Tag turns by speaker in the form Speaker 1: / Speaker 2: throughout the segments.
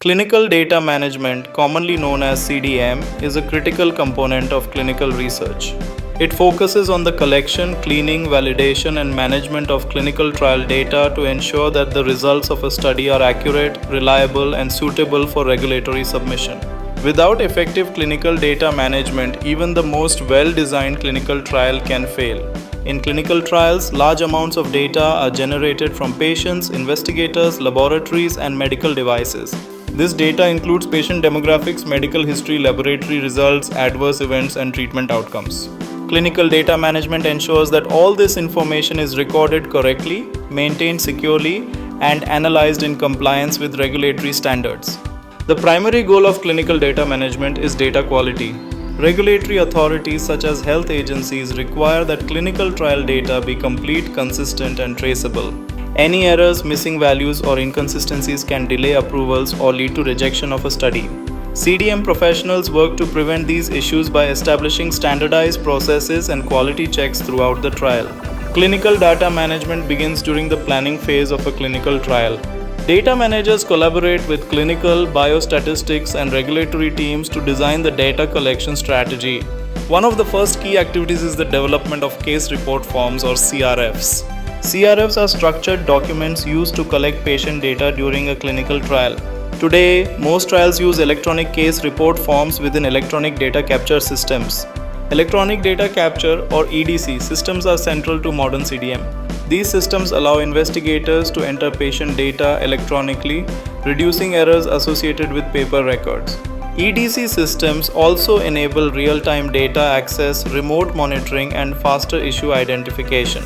Speaker 1: Clinical data management, commonly known as CDM, is a critical component of clinical research. It focuses on the collection, cleaning, validation, and management of clinical trial data to ensure that the results of a study are accurate, reliable, and suitable for regulatory submission. Without effective clinical data management, even the most well-designed clinical trial can fail. In clinical trials, large amounts of data are generated from patients, investigators, laboratories, and medical devices. This data includes patient demographics, medical history, laboratory results, adverse events, and treatment outcomes. Clinical data management ensures that all this information is recorded correctly, maintained securely, and analyzed in compliance with regulatory standards. The primary goal of clinical data management is data quality. Regulatory authorities such as health agencies require that clinical trial data be complete, consistent, and traceable. Any errors, missing values, or inconsistencies can delay approvals or lead to rejection of a study. CDM professionals work to prevent these issues by establishing standardized processes and quality checks throughout the trial. Clinical data management begins during the planning phase of a clinical trial. Data managers collaborate with clinical, biostatistics, and regulatory teams to design the data collection strategy. One of the first key activities is the development of case report forms or CRFs. CRFs are structured documents used to collect patient data during a clinical trial. Today, most trials use electronic case report forms within electronic data capture systems. Electronic data capture or EDC systems are central to modern CDM. These systems allow investigators to enter patient data electronically, reducing errors associated with paper records. EDC systems also enable real-time data access, remote monitoring, and faster issue identification.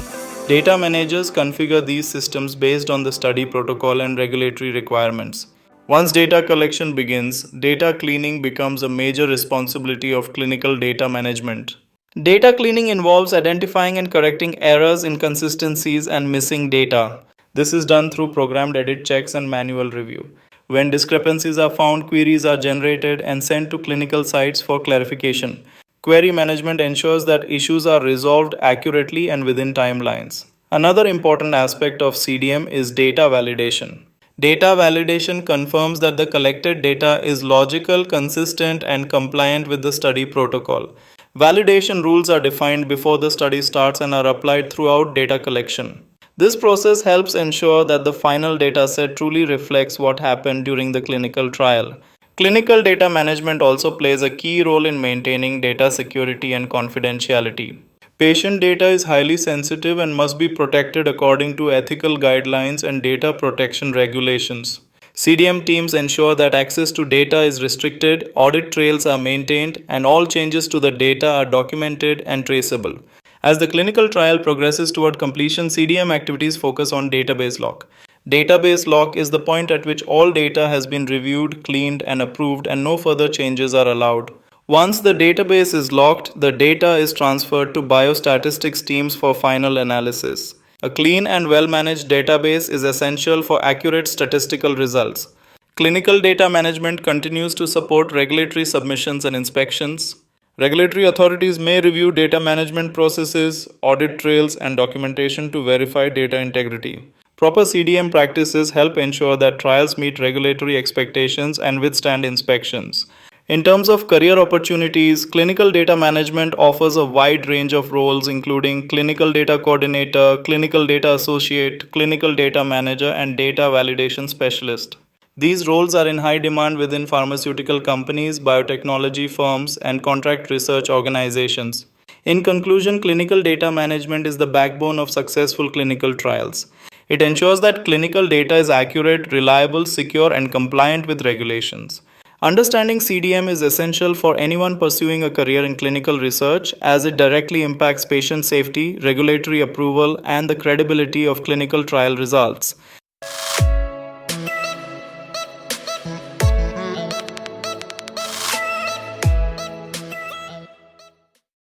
Speaker 1: Data managers configure these systems based on the study protocol and regulatory requirements. Once data collection begins, data cleaning becomes a major responsibility of clinical data management. Data cleaning involves identifying and correcting errors, inconsistencies, and missing data. This is done through programmed edit checks and manual review. When discrepancies are found, queries are generated and sent to clinical sites for clarification. Query management ensures that issues are resolved accurately and within timelines. Another important aspect of CDM is data validation. Data validation confirms that the collected data is logical, consistent, and compliant with the study protocol. Validation rules are defined before the study starts and are applied throughout data collection. This process helps ensure that the final dataset truly reflects what happened during the clinical trial. Clinical data management also plays a key role in maintaining data security and confidentiality. Patient data is highly sensitive and must be protected according to ethical guidelines and data protection regulations. CDM teams ensure that access to data is restricted, audit trails are maintained, and all changes to the data are documented and traceable. As the clinical trial progresses toward completion, CDM activities focus on database lock. Database lock is the point at which all data has been reviewed, cleaned, and approved, and no further changes are allowed. Once the database is locked, the data is transferred to biostatistics teams for final analysis. A clean and well-managed database is essential for accurate statistical results. Clinical data management continues to support regulatory submissions and inspections. Regulatory authorities may review data management processes, audit trails, and documentation to verify data integrity. Proper CDM practices help ensure that trials meet regulatory expectations and withstand inspections. In terms of career opportunities, clinical data management offers a wide range of roles including clinical data coordinator, clinical data associate, clinical data manager, and data validation specialist. These roles are in high demand within pharmaceutical companies, biotechnology firms, and contract research organizations. In conclusion, clinical data management is the backbone of successful clinical trials. It ensures that clinical data is accurate, reliable, secure, and compliant with regulations. Understanding CDM is essential for anyone pursuing a career in clinical research as it directly impacts patient safety, regulatory approval, and the credibility of clinical trial results.